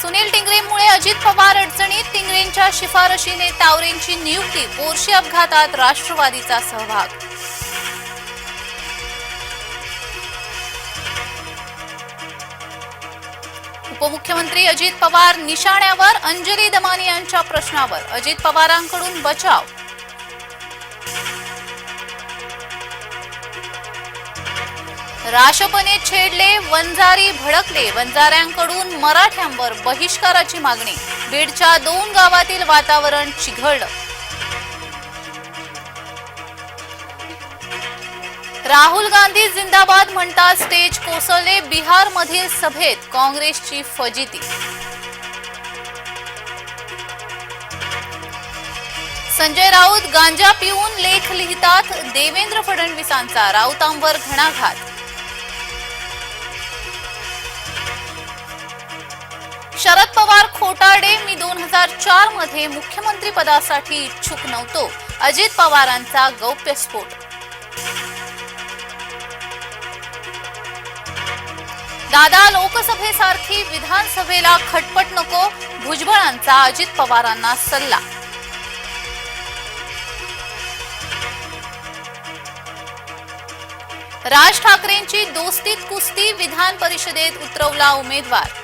सुनील टिंगरेंमुळे अजित पवार अडचणीत, टिंगरेंच्या शिफारशीने तावरेंची नियुक्ती, पोर्शे अपघातात राष्ट्रवादीचा सहभाग. उपमुख्यमंत्री अजित पवार निशाण्यावर, अंजली दमानी यांच्या प्रश्नावर अजित पवारांकडून बचाव. राशपने छेडले, वंजारी भडकले, वंजाऱ्यांकडून मराठ्यांवर बहिष्काराची मागणी. बीडच्या 2 गावातील वातावरण चिघळलं. राहुल गांधी जिंदाबाद म्हणतात स्टेज कोसळले, बिहारमधील सभेत काँग्रेसची फजिती. संजय राऊत गांजा पिऊन लेख लिहितात, देवेंद्र फडणवीसांचा राऊतांवर घणाघात. शरद पवार खोटारडे, मी 2004 मध्ये मुख्यमंत्री पदासाठी इच्छुक नव्हतो, अजित पवारांचा गौप्यस्फोट. दादा लोकसभेसारखी विधानसभेला खटपट नको, भुजबळांचा अजित पवारांना सल्ला. राज ठाकरेंची दोस्तीत कुस्ती, विधान परिषदेत उतरवला उमेदवार.